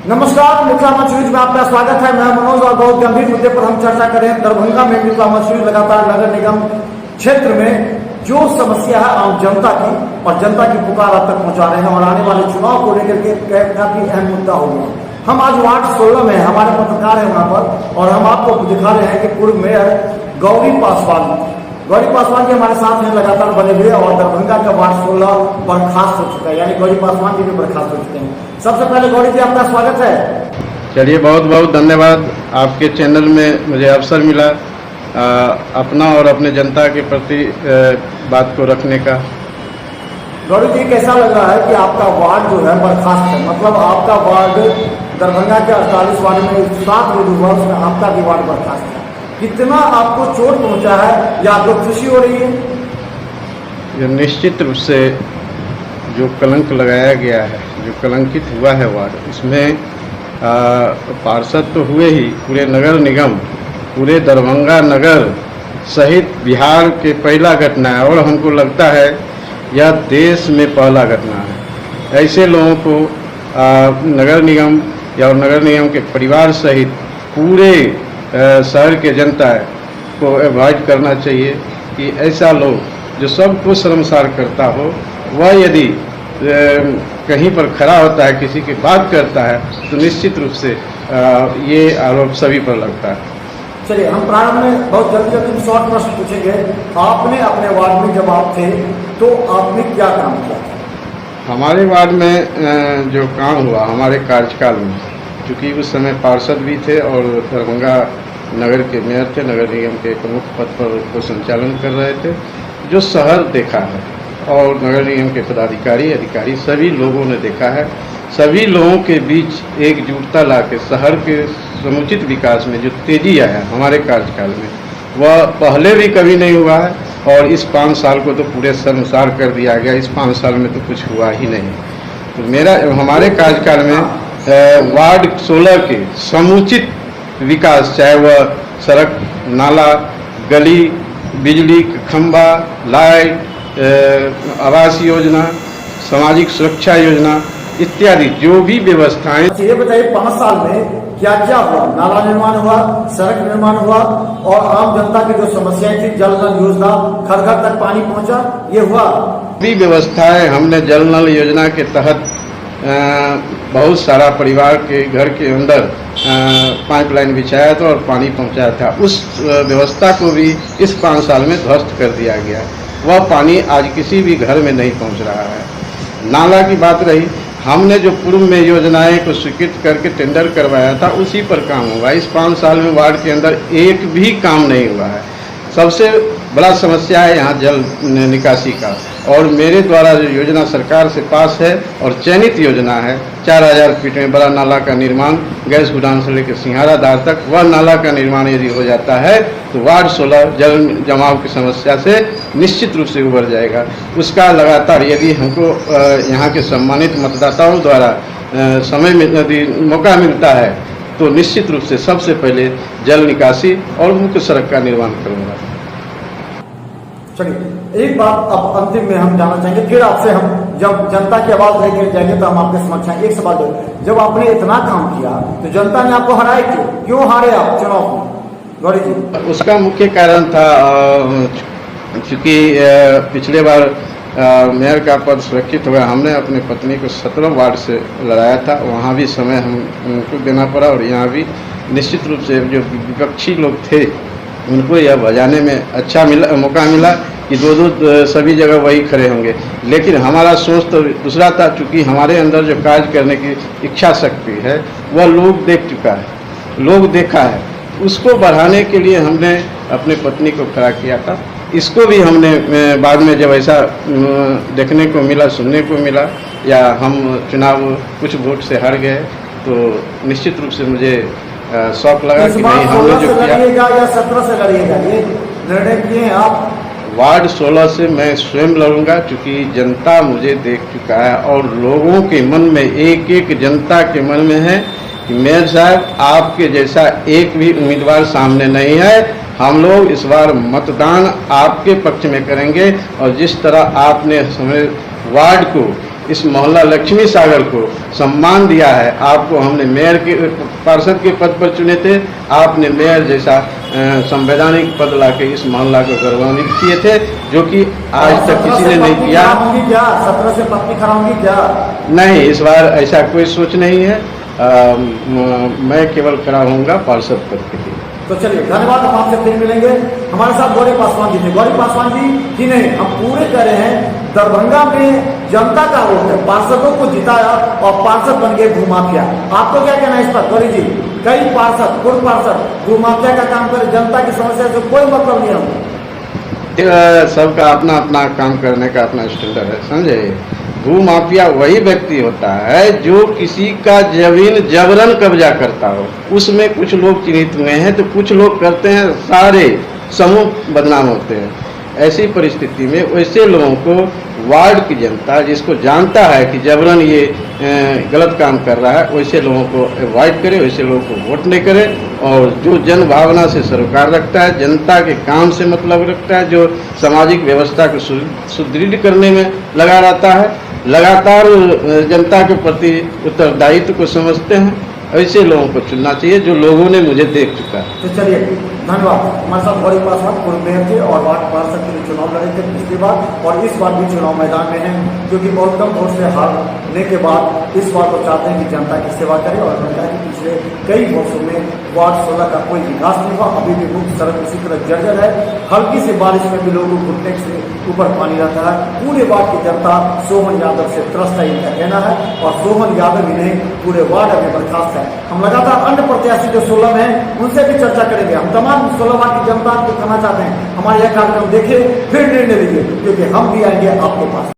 नमस्कार, news series में आपका स्वागत है। मैं मनोज और बहुत गंभीर मुद्दे पर हम चर्चा करें। दरभंगा में न्यूज़ सीरीज लगातार नगर निगम क्षेत्र में जो समस्या है आम जनता की और जनता की पुकार अब तक पहुंचा रहे हैं और आने वाले चुनाव को लेकर के काफी अहम मुद्दा हो गया। हम आज वार्ड 16 में हमारे पत्रकार हैं वहां पर और हम आपको दिखा रहे हैं कि पूर्व मेयर गौरी पासवान जी हमारे साथ हैं, लगातार बने हुए और दरभंगा का वार्ड 16 बर्खास्त हो चुका है, यानी गौरी पासवान जी भी बर्खास्त हो चुके हैं। सबसे पहले गौरी जी आपका स्वागत है। चलिए, बहुत बहुत धन्यवाद। आपके चैनल में मुझे अवसर मिला अपना और अपने जनता के प्रति बात को रखने का। गौरी जी, कैसा लग रहा है कि आपका वार्ड जो है बर्खास्त है? मतलब आपका वार्ड दरभंगा के 48 वार्ड में 7 रोड हुआ, उसमें आपका भी वार्ड बर्खास्त है। कितना आपको चोट पहुंचा है या आपको खुशी हो रही है? ये निश्चित रूप से जो कलंक लगाया गया है, जो कलंकित हुआ है वार्ड, इसमें पार्षद तो हुए ही, पूरे नगर निगम, पूरे दरभंगा नगर सहित बिहार के पहला घटना है और हमको लगता है यह देश में पहला घटना है। ऐसे लोगों को नगर निगम या नगर निगम के परिवार सहित पूरे शहर के जनता को अवॉइड करना चाहिए कि ऐसा लोग जो सबको शर्मसार करता हो, वह यदि कहीं पर खड़ा होता है, किसी की बात करता है, तो निश्चित रूप से ये आरोप सभी पर लगता है। चलिए, हम प्रारंभ में बहुत जल्दी शॉर्ट प्रश्न पूछेंगे। आपने अपने वार्ड में जब आप थे तो आपने क्या काम किया? हमारे वार्ड में जो काम हुआ हमारे कार्यकाल में, चूँकि उस समय पार्षद भी थे और दरभंगा नगर के मेयर थे, नगर निगम के प्रमुख पद पर उसको संचालन कर रहे थे, जो शहर देखा है और नगर निगम के पदाधिकारी अधिकारी सभी लोगों ने देखा है। सभी लोगों के बीच एकजुटता ला के शहर के समुचित विकास में जो तेजी आया हमारे कार्यकाल में, वह पहले भी कभी नहीं हुआ है और इस 5 साल को तो पूरे शर्मसार कर दिया गया। इस 5 साल में तो कुछ हुआ ही नहीं। तो हमारे कार्यकाल में वार्ड 16 के समुचित विकास, चाहे वह सड़क, नाला, गली, बिजली खंभा, लाइट, आवास योजना, सामाजिक सुरक्षा योजना इत्यादि जो भी व्यवस्थाएं। ये बताइए, 5 साल में क्या क्या हुआ? नाला निर्माण हुआ, सड़क निर्माण हुआ और आम जनता की जो समस्याएं थी, जल नल योजना, घर घर तक पानी पहुंचा, ये हुआ। भी व्यवस्थाएं हमने जल नल योजना के तहत बहुत सारा परिवार के घर के अंदर पाइपलाइन बिछाया था और पानी पहुंचाया था। उस व्यवस्था को भी इस 5 साल में ध्वस्त कर दिया गया। वह पानी आज किसी भी घर में नहीं पहुंच रहा है। नाला की बात रही, हमने जो पूर्व में योजनाएं को स्वीकृत करके टेंडर करवाया था, उसी पर काम हुआ। इस 5 साल में वार्ड के अंदर एक भी काम नहीं हुआ है। सबसे बड़ा समस्या है यहाँ जल निकासी का, और मेरे द्वारा जो योजना सरकार से पास है और चयनित योजना है, 4000 फीट में बड़ा नाला का निर्माण गैस गुदाम से लेकर सिंहाराधार तक, वह नाला का निर्माण यदि हो जाता है तो वार्ड 16 जल जमाव की समस्या से निश्चित रूप से उबर जाएगा। उसका लगातार यदि हमको यहाँ के सम्मानित मतदाताओं द्वारा समय में यदि मौका मिलता है तो निश्चित रूप से सबसे पहले जल निकासी और मुख्य सड़क का निर्माण करूँगा। चलिए, एक बात अब अंतिम में हम जानना चाहेंगे, फिर आपसे हम जब जनता की आवाज लेकर जाएंगे तो हम आपके समक्ष आएंगे। एक सवाल दो, जब आपने इतना काम किया तो जनता ने आपको हराया क्यों हारे आप चुनाव में? गौरी जी, उसका मुख्य कारण था चूँकि पिछले बार मेयर का पद सुरक्षित हुआ, हमने अपनी पत्नी को 17 वार्ड से लड़ाया था। वहाँ भी समय हमको देना पड़ा और यहाँ भी निश्चित रूप से जो विपक्षी लोग थे उनको यह बजाने में अच्छा मौका मिला कि दो सभी जगह वही खड़े होंगे। लेकिन हमारा सोच तो दूसरा था, चूँकि हमारे अंदर जो कार्य करने की इच्छा शक्ति है वह लोग देख चुका है, लोग देखा है। उसको बढ़ाने के लिए हमने अपनी पत्नी को खड़ा किया था। इसको भी हमने बाद में जब ऐसा देखने को मिला, सुनने को मिला, या हम चुनाव कुछ वोट से हार गए, तो निश्चित रूप से मुझे शौक लगा कि नहीं, हमने जो किया। या 17 से लड़िएगा, ये निर्णय किए हैं आप? वार्ड 16 से मैं स्वयं लड़ूंगा, क्योंकि जनता मुझे देख चुका है और लोगों के मन में, एक एक जनता के मन में है कि मेयर साहब आपके जैसा एक भी उम्मीदवार सामने नहीं है। हम लोग इस बार मतदान आपके पक्ष में करेंगे और जिस तरह आपने हमें वार्ड को इस मोहल्ला लक्ष्मी सागर को सम्मान दिया है। आपको हमने मेयर के पार्षद के पद पर चुने थे, आपने मेयर जैसा संवैधानिक पद लाके इस मोहल्ला को गौरवान्वित किए थे, जो कि आज तक किसी ने नहीं किया। 17 से पत्नी कराऊंगी क्या? नहीं, इस बार ऐसा कोई सोच नहीं है। मैं केवल खड़ा होऊंगा पार्षद पद के लिए। तो चलिए, धन्यवाद। हम आपसे फिर मिलेंगे। हमारे साथ गौरी पासवान जी थे। गौरी पासवान जी ही नहीं, हम पूरे कह रहे हैं दरभंगा में जनता का वोट है, पार्षदों को जिताया और पार्षद बन गए भूमाफिया। आपको क्या कहना है इस पर गौरी जी? कई पार्षद, पूर्व पार्षद भूमाफिया का काम करे, जनता की समस्या से कोई मतलब नहीं है। सबका अपना अपना काम करने का अपना स्टैंडर्ड है, समझे। भूमाफिया वही व्यक्ति होता है जो किसी का जमीन जबरन कब्जा करता हो। उसमें कुछ लोग चिन्हित हुए हैं, तो कुछ लोग करते हैं, सारे समूह बदनाम होते हैं। ऐसी परिस्थिति में वैसे लोगों को वार्ड की जनता, जिसको जानता है कि जबरन ये गलत काम कर रहा है, वैसे लोगों को अवॉइड करे, वैसे लोगों को वोट नहीं करे। और जो जन भावना से सरोकार रखता है, जनता के काम से मतलब रखता है, जो सामाजिक व्यवस्था को सुदृढ़ करने में लगा रहता है, लगातार जनता के प्रति उत्तरदायित्व को समझते हैं, ऐसे लोगों को चुनना चाहिए, जो लोगों ने मुझे देख चुका है। तो चलिए, धन्यवाद। हमारे साथ गौरी पासवान पूर्व मेयर थे और वार्ड पार्षद के लिए चुनाव लड़े थे पिछली बार, और इस बार भी चुनाव मैदान में हैं, क्योंकि बहुत कम वोट से हारने के बाद इस बार वो चाहते हैं कि जनता की सेवा करें। और उन्होंने कहा कि पिछले कई वर्षों में वार्ड 16 का कोई विकास नहीं हुआ, अभी भी मुख्य सड़क उसी तरह जर्जर है। हल्की सी बारिश में भी लोगों को घुटने से ऊपर पानी रहता है। पूरे वार्ड की जनता सोहन यादव से त्रस्त है, इनका कहना है। और सोहन यादव ही नहीं, पूरे वार्ड अभी बर्खास्त है। हम लगातार अन्य प्रत्याशी जो 16 में हैं उनसे भी चर्चा करेंगे। हम तमाम 16 वार्ड की जनता को कहना चाहते हैं, हमारे यह कार्यक्रम देखिए, फिर निर्णय लीजिए, क्योंकि हम भी आएंगे आपके पास।